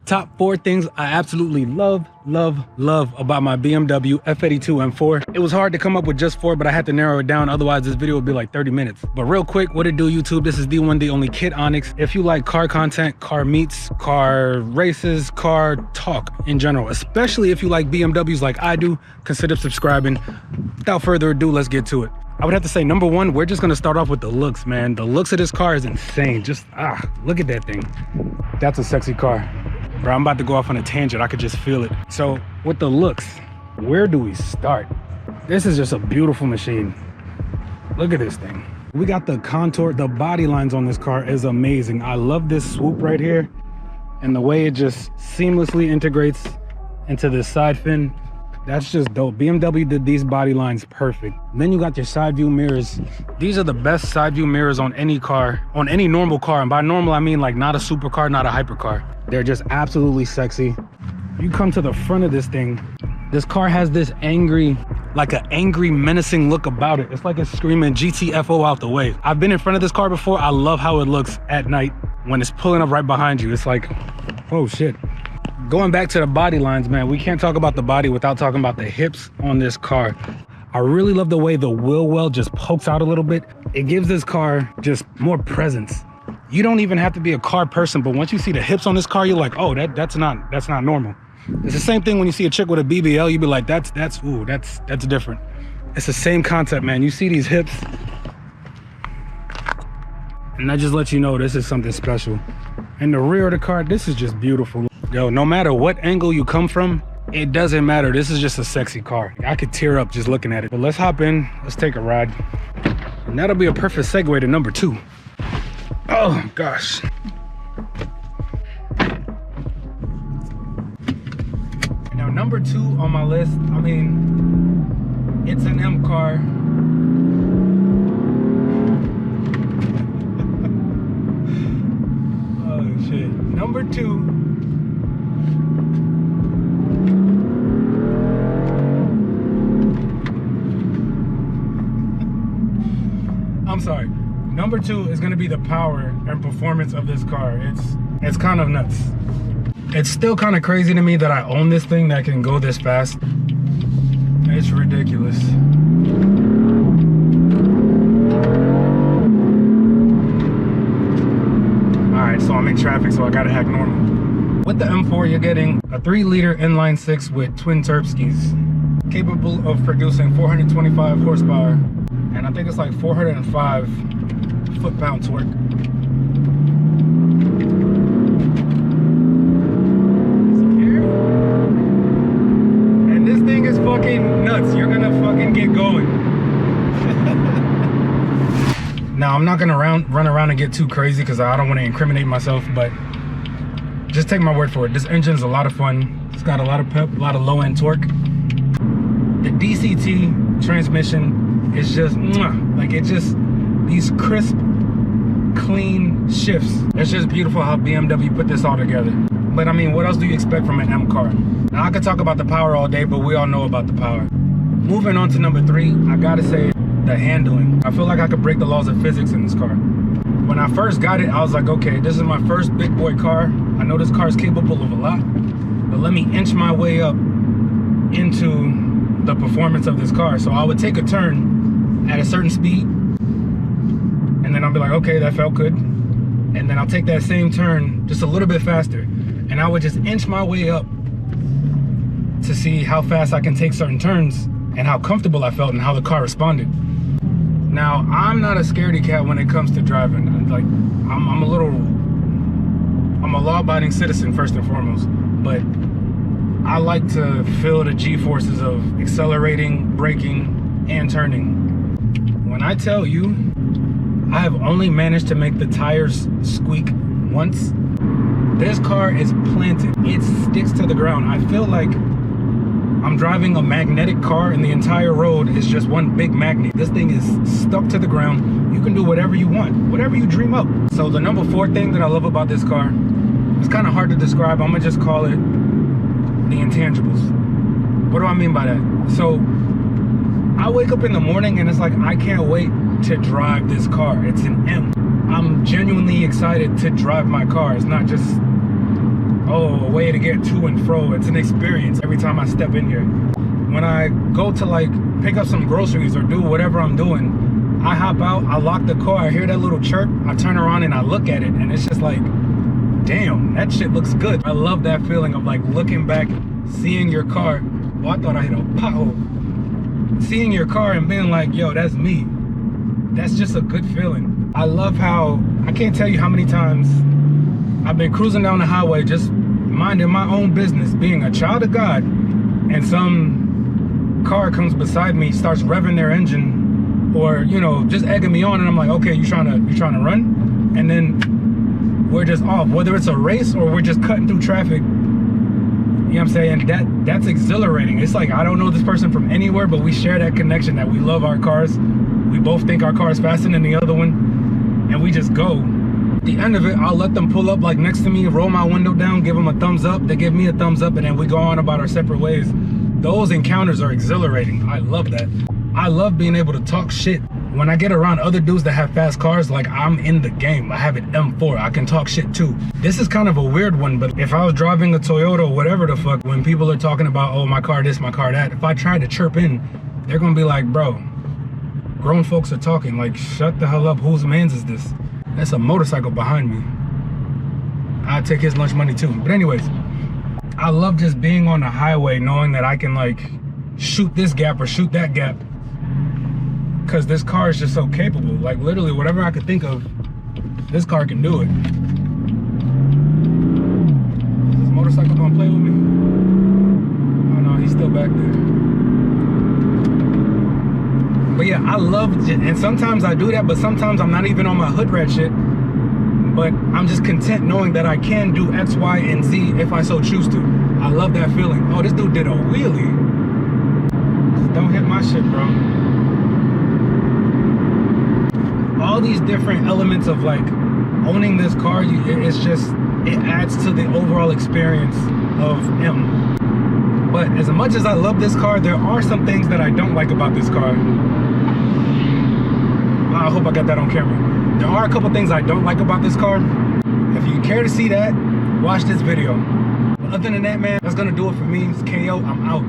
Top 4 things I absolutely love about my BMW F82 M4. It was hard to come up with just 4, but I had to narrow it down. Otherwise, this video would be like 30 minutes. But real quick, what it do, YouTube? This is the one, the only Kid Onyx. If you like car content, car meets, car races, car talk in general, especially if you like BMWs like I do, consider subscribing. Without further ado, let's get to it. I would have to say, number 1, we're just gonna start off with the looks, man. The looks of this car is insane. Just, look at that thing. That's a sexy car. Bro, I'm about to go off on a tangent. I could just feel it. So with the looks, where do we start? This is just a beautiful machine. Look at this thing. We got the contour, the body lines on this car is amazing. I love this swoop right here and the way it just seamlessly integrates into this side fin. That's just dope. BMW did these body lines perfect. Then you got your side view mirrors. These are the best side view mirrors on any car, on any normal car. And by normal, I mean like not a supercar, not a hypercar. They're just absolutely sexy. You come to the front of this thing, this car has this angry, like an angry, menacing look about it. It's like it's screaming GTFO out the way. I've been in front of this car before. I love how it looks at night when it's pulling up right behind you. It's like, oh shit. Going back to the body lines, man, we can't talk about the body without talking about the hips on this car. I really love the way the wheel well just pokes out a little bit. It gives this car just more presence. You don't even have to be a car person, but once you see the hips on this car, you're like, oh, that's not normal. It's the same thing when you see a chick with a BBL, you be like, that's different. It's the same concept, man. You see these hips, and that just lets you know this is something special. And the rear of the car, this is just beautiful. Yo, no matter what angle you come from, it doesn't matter. This is just a sexy car. I could tear up just looking at it. But let's hop in, let's take a ride. And that'll be a perfect segue to number 2. Oh gosh. Now number 2 on my list, I mean, it's an M car. Oh shit. Number 2. I'm sorry. Number 2 is gonna be the power and performance of this car. It's kind of nuts. It's still kind of crazy to me that I own this thing that can go this fast. It's ridiculous. All right, so I'm in traffic, so I gotta act normal. With the M4, you're getting a 3-liter inline 6 with twin turb skis, capable of producing 425 horsepower, and I think it's like 405 foot-pound torque. And this thing is fucking nuts. You're gonna fucking get going. Now, I'm not gonna run around and get too crazy because I don't want to incriminate myself, but just take my word for it. This engine's a lot of fun. It's got a lot of pep, a lot of low-end torque. The DCT transmission is just, like it just, these crisp, clean shifts. It's just beautiful how BMW put this all together. But I mean, what else do you expect from an M car? Now, I could talk about the power all day, but we all know about the power. Moving on to number 3, I gotta say the handling. I feel like I could break the laws of physics in this car. When I first got it, I was like, okay, this is my first big boy car. I know this car is capable of a lot, but let me inch my way up into the performance of this car. So I would take a turn at a certain speed, and then I'll be like, okay, that felt good. And then I'll take that same turn just a little bit faster, and I would just inch my way up to see how fast I can take certain turns and how comfortable I felt and how the car responded. Now, I'm not a scaredy cat when it comes to driving. Like, I'm a law-abiding citizen first and foremost, but I like to feel the G-forces of accelerating, braking, and turning. When I tell you, I have only managed to make the tires squeak once. This car is planted. It sticks to the ground. I feel like I'm driving a magnetic car and the entire road is just one big magnet. This thing is stuck to the ground. You can do whatever you want, whatever you dream up. So the number 4 thing that I love about this car, it's kind of hard to describe. I'm gonna just call it the intangibles. What do I mean by that? So I wake up in the morning and it's like, I can't wait to drive this car. It's an M. I'm genuinely excited to drive my car. It's not just oh, a way to get to and fro. It's an experience every time I step in here. When I go to like pick up some groceries or do whatever I'm doing, I hop out, I lock the car, I hear that little chirp, I turn around and I look at it, and it's just like, damn, that shit looks good. I love that feeling of like looking back, seeing your car. Well, I thought I hit a pothole. Seeing your car and being like, yo, that's me. That's just a good feeling. I love how, I can't tell you how many times I've been cruising down the highway just minding my own business, being a child of God, and some car comes beside me, starts revving their engine, or, you know, just egging me on, and I'm like, okay, you trying to run? And then we're just off, whether it's a race or we're just cutting through traffic. You know what I'm saying? That's exhilarating. It's like, I don't know this person from anywhere, but we share that connection that we love our cars. We both think our car is faster than the other one, and we just go. At the end of it, I'll let them pull up like next to me, roll my window down, give them a thumbs up, they give me a thumbs up, and then we go on about our separate ways. Those encounters are exhilarating. I love that. I love being able to talk shit. When I get around other dudes that have fast cars, like, I'm in the game. I have an M4, I can talk shit too. This is kind of a weird one, but if I was driving a Toyota or whatever the fuck, when people are talking about, oh, my car this, my car that, if I try to chirp in, they're gonna be like, bro, grown folks are talking, like, shut the hell up, whose man's is this? That's a motorcycle behind me. I'd take his lunch money too. But anyways, I love just being on the highway knowing that I can like shoot this gap or shoot that gap, because this car is just so capable. Like literally whatever I could think of, this car can do it. Is this motorcycle gonna play with me? Oh no, he's still back there. But yeah, I love it, and sometimes I do that, but sometimes I'm not even on my hood rat shit. But I'm just content knowing that I can do X, Y, and Z if I so choose to. I love that feeling. Oh, this dude did a wheelie. Just don't hit my shit, bro. All these different elements of like owning this car, it's just, it adds to the overall experience of him. But as much as I love this car, there are some things that I don't like about this car. I hope I got that on camera. There are a couple things I don't like about this car. If you care to see that, watch this video. But other than that, man, that's gonna do it for me. It's KO, I'm out.